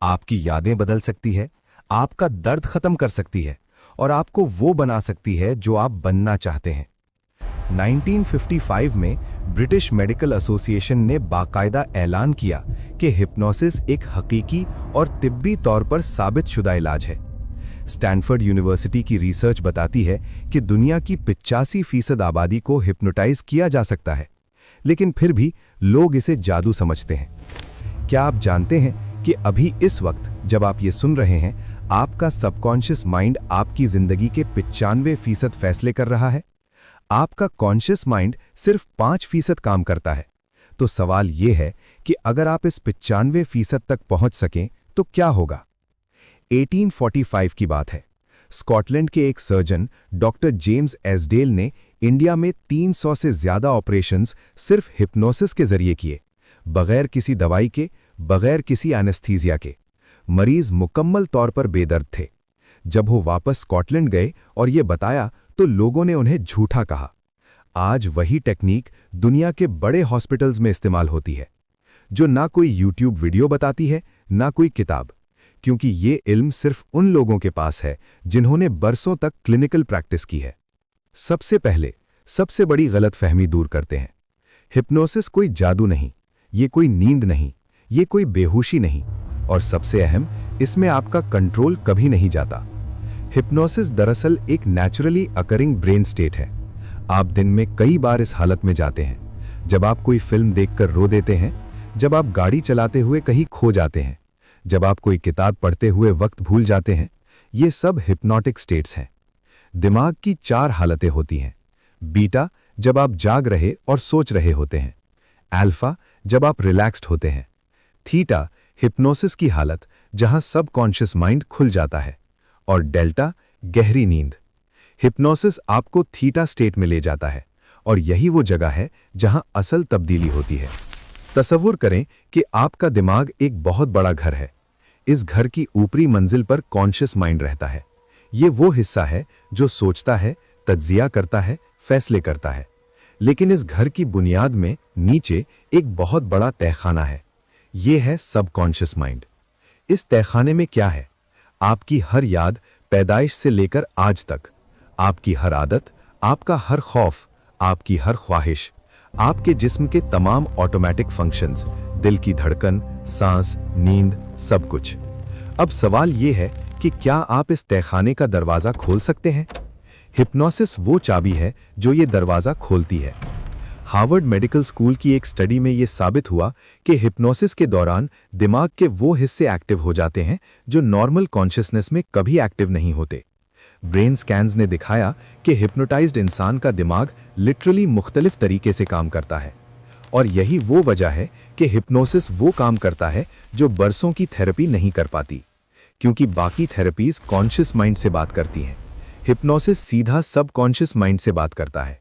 आपकी यादें बदल सकती है, आपका दर्द खत्म कर सकती है और आपको वो बना सकती है जो आप बनना चाहते हैं। 1955 में ब्रिटिश मेडिकल एसोसिएशन ने बाकायदा ऐलान किया कि हिप्नोसिस एक हकीकी और तिब्बी तौर पर साबितशुदा इलाज है। स्टैनफोर्ड यूनिवर्सिटी की रिसर्च बताती है कि दुनिया की 85% आबादी को हिप्नोटाइज किया जा सकता है, लेकिन फिर भी लोग इसे जादू समझते हैं। क्या आप जानते हैं कि अभी इस वक्त जब आप ये सुन रहे हैं, आपका सबकॉन्शियस माइंड आपकी जिंदगी के 95% फैसले कर रहा है? आपका कॉन्शियस माइंड सिर्फ 5% काम करता है। तो सवाल यह है कि अगर आप इस 95% तक पहुंच सकें तो क्या होगा? 1845 की बात है। स्कॉटलैंड के एक सर्जन डॉक्टर जेम्स एसडेल ने इंडिया में 300 से ज्यादा ऑपरेशंस सिर्फ हिप्नोसिस के जरिए किए, बगैर किसी दवाई के, बगैर किसी एनेस्थीसिया के। मरीज मुकम्मल तौर पर बेदर्द थे। जब वो वापस स्कॉटलैंड गए और ये बताया तो लोगों ने उन्हें झूठा कहा। आज वही टेक्निक दुनिया के बड़े हॉस्पिटल्स में इस्तेमाल होती है, जो ना कोई यूट्यूब वीडियो बताती है, ना कोई किताब, क्योंकि ये इल्म सिर्फ उन लोगों के पास है जिन्होंने बरसों तक क्लिनिकल प्रैक्टिस की है। सबसे पहले सबसे बड़ी गलतफहमी दूर करते हैं। हिप्नोसिस कोई जादू नहीं, ये कोई नींद नहीं, ये कोई बेहोशी नहीं, और सबसे अहम, इसमें आपका कंट्रोल कभी नहीं जाता। हिप्नोसिस दरअसल एक नेचुरली अकरिंग ब्रेन स्टेट है। आप दिन में कई बार इस हालत में जाते हैं। जब आप कोई फिल्म देखकर रो देते हैं, जब आप गाड़ी चलाते हुए कहीं खो जाते हैं, जब आप कोई किताब पढ़ते हुए वक्त भूल जाते हैं, ये सब हिप्नोटिक स्टेट्स हैं। दिमाग की 4 हालतें होती हैं। बीटा, जब आप जाग रहे और सोच रहे होते हैं। अल्फा, जब आप रिलैक्स्ड होते हैं। थीटा, हिप्नोसिस की हालत जहां सबकॉन्शियस माइंड खुल जाता है। और डेल्टा, गहरी नींद। हिप्नोसिस आपको थीटा स्टेट में ले जाता है और यही वो जगह है जहां असल तब्दीली होती है। तसव्वुर करें कि आपका दिमाग एक बहुत बड़ा घर है। इस घर की ऊपरी मंजिल पर कॉन्शियस माइंड रहता है। ये वो हिस्सा है जो सोचता है, तज्जिया करता है, फैसले करता है। लेकिन इस घर की बुनियाद में नीचे एक बहुत बड़ा तहखाना है। ये है सबकॉन्शियस माइंड। इस तहखाने में क्या है? आपकी हर याद, पैदाइश से लेकर आज तक, आपकी हर आदत, आपका हर खौफ, आपकी हर ख्वाहिश, आपके जिस्म के तमाम ऑटोमेटिक फंक्शंस, दिल की धड़कन, सांस, नींद, सब कुछ। अब सवाल यह है कि क्या आप इस तहखाने का दरवाजा खोल सकते हैं? हिप्नोसिस वो चाबी है जो ये दरवाजा खोलती है। हार्वर्ड मेडिकल स्कूल की एक स्टडी में यह साबित हुआ कि हिप्नोसिस के दौरान दिमाग के वो हिस्से एक्टिव हो जाते हैं जो नॉर्मल कॉन्शियसनेस में कभी एक्टिव नहीं होते। ब्रेन स्कैन्स ने दिखाया कि हिप्नोटाइज्ड इंसान का दिमाग लिटरली मुख्तलिफ तरीके से काम करता है। और यही वो वजह है कि हिप्नोसिस वो काम करता है जो बरसों की थेरेपी नहीं कर पाती, क्योंकि बाकी थेरेपीज कॉन्शियस माइंड से बात करती हैं। हिप्नोसिस सीधा सबकॉन्शियस माइंड से बात करता है।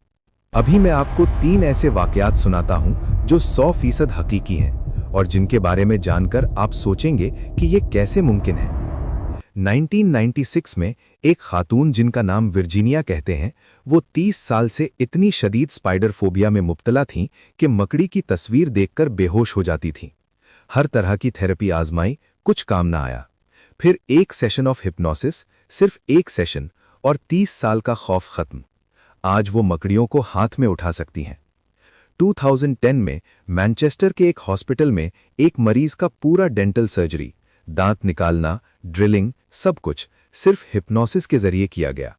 अभी मैं आपको 3 ऐसे वाकयात सुनाता हूं जो 100% हकीकी हैं और जिनके बारे में जानकर आप सोचेंगे कि ये कैसे मुमकिन है। 1996 में एक खातून जिनका नाम वर्जीनिया कहते हैं, वो 30 साल से इतनी शदीद स्पाइडर फोबिया में मुब्तला थीं कि मकड़ी की तस्वीर देखकर बेहोश हो जाती थीं। हर तरह की थेरेपी आजमाई, कुछ काम ना आया। फिर एक सेशन ऑफ हिप्नोसिस, सिर्फ एक सेशन, और 30 साल का खौफ खत्म। आज वो मकड़ियों को हाथ में उठा सकती हैं। 2010 में मैनचेस्टर के एक हॉस्पिटल में एक मरीज का पूरा डेंटल सर्जरी, दांत निकालना, ड्रिलिंग, सब कुछ सिर्फ हिप्नोसिस के जरिए किया गया।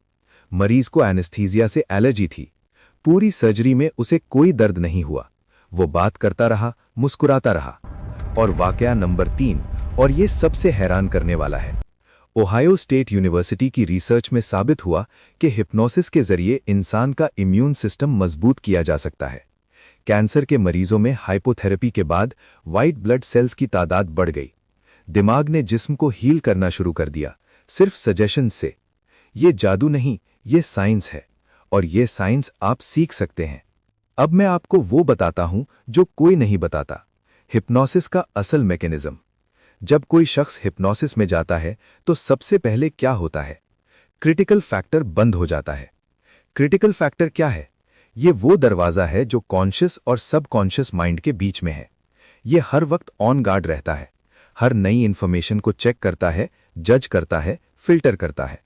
मरीज को एनेस्थीसिया से एलर्जी थी। पूरी सर्जरी में उसे कोई दर्द नहीं हुआ। वो बात करता रहा, मुस्कुराता रहा। और वाकया नंबर 3, और ये सबसे हैरान करने वाला है। ओहायो स्टेट यूनिवर्सिटी की रिसर्च में साबित हुआ कि हिप्नोसिस के जरिए इंसान का इम्यून सिस्टम मजबूत किया जा सकता है। कैंसर के मरीजों में हाइपोथेरेपी के बाद व्हाइट ब्लड सेल्स की तादाद बढ़ गई। दिमाग ने जिस्म को हील करना शुरू कर दिया, सिर्फ सजेशन से। ये जादू नहीं, ये साइंस है, और ये साइंस आप सीख सकते हैं। अब मैं आपको वो बताता हूं जो कोई नहीं बताता, हिप्नोसिस का असल मैकेनिज्म। जब कोई शख्स हिप्नोसिस में जाता है तो सबसे पहले क्या होता है? क्रिटिकल फैक्टर बंद हो जाता है। क्रिटिकल फैक्टर क्या है? ये वो दरवाजा है जो कॉन्शियस और सबकॉन्शियस माइंड के बीच में है। ये हर वक्त ऑन गार्ड रहता है। हर नई इन्फॉर्मेशन को चेक करता है, जज करता है, फिल्टर करता है।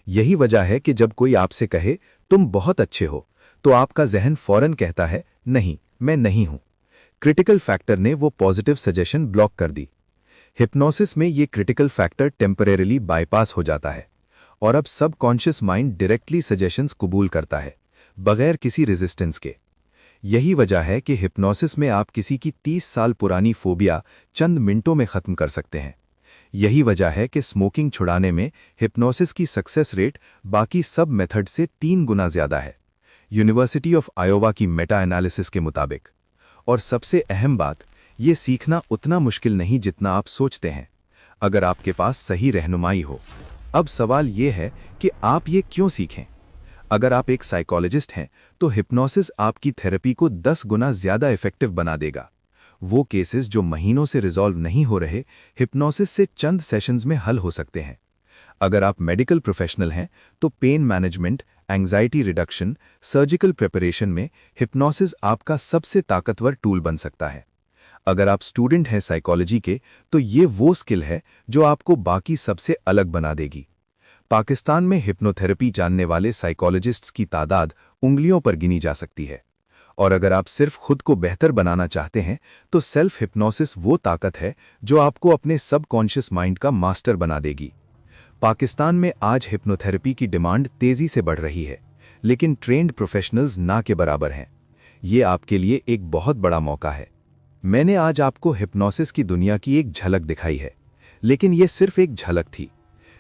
यही वजह है कि जब कोई आपसे कहे तुम बहुत अच्छे हो, तो आपका जहन फौरन कहता है नहीं, मैं नहीं हूं। क्रिटिकल फैक्टर ने वो पॉजिटिव सजेशन ब्लॉक कर दी। हिप्नोसिस में ये क्रिटिकल फैक्टर टेम्परेरीली बाईपास हो जाता है और अब सबकॉन्शियस माइंड डायरेक्टली सजेशंस कबूल करता है, बगैर किसी रेजिस्टेंस के। यही वजह है कि हिप्नोसिस में आप किसी की 30 साल पुरानी फोबिया चंद मिनटों में खत्म कर सकते हैं। यही वजह है कि स्मोकिंग छुड़ाने में हिप्नोसिस की सक्सेस रेट बाकी सब मेथड से 3 गुना ज्यादा है, यूनिवर्सिटी ऑफ आयोवा की मेटा एनालिसिस के मुताबिक। और सबसे अहम बात, ये सीखना उतना मुश्किल नहीं जितना आप सोचते हैं, अगर आपके पास सही रहनुमाई हो। अब सवाल ये है कि आप ये क्यों सीखें? अगर आप एक साइकोलॉजिस्ट हैं, तो हिप्नोसिस आपकी थेरेपी को 10 गुना ज्यादा इफेक्टिव बना देगा। वो केसेस जो महीनों से रिजॉल्व नहीं हो रहे, हिप्नोसिस से चंद सेशंस में हल हो सकते हैं। अगर आप मेडिकल प्रोफेशनल हैं, तो pain management, anxiety reduction, surgical preparation में हिप्नोसिस आपका सबसे ताकतवर टूल बन सकता है। अगर आप स्टूडेंट हैं साइकोलॉजी के, तो ये वो स्किल है जो आपको बाकी सबसे अलग बना देगी। पाकिस्तान में हिप्नोथेरेपी जानने वाले साइकोलॉजिस्ट्स की तादाद उंगलियों पर गिनी जा सकती है। और अगर आप सिर्फ खुद को बेहतर बनाना चाहते हैं, तो सेल्फ हिप्नोसिस वो ताकत है जो आपको अपने सबकॉन्शियस माइंड का मास्टर बना देगी। पाकिस्तान में आज हिप्नोथेरेपी की डिमांड तेजी से बढ़ रही है, लेकिन ट्रेंड प्रोफेशनल्स ना के बराबर हैं। ये आपके लिए एक बहुत बड़ा मौका है। मैंने आज आपको हिप्नोसिस की दुनिया की एक झलक दिखाई है, लेकिन ये सिर्फ एक झलक थी।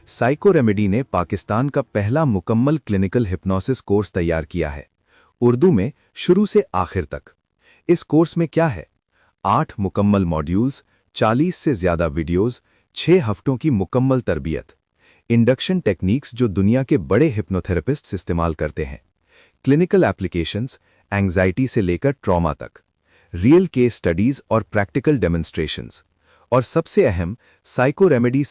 साइको रेमेडी ने पाकिस्तान का पहला मुकम्मल क्लिनिकल हिप्नोसिस कोर्स तैयार किया है, उर्दू में शुरू से आखिर तक। इस कोर्स में क्या है? 8 मुकम्मल मॉड्यूल्स, 40 से ज्यादा वीडियोस, 6 हफ्तों की मुकम्मल तरबियत, इंडक्शन टेक्निक्स जो दुनिया के बड़े हिप्नोथेरेपिस्ट्स इस्तेमाल करते हैं, क्लिनिकल एप्लीकेशंस, एंग्जाइटी से लेकर ट्रॉमा तक, रियल केस स्टडीज और प्रैक्टिकल डेमोन्स्ट्रेशंस, और सबसे अहम, साइको रेमेडी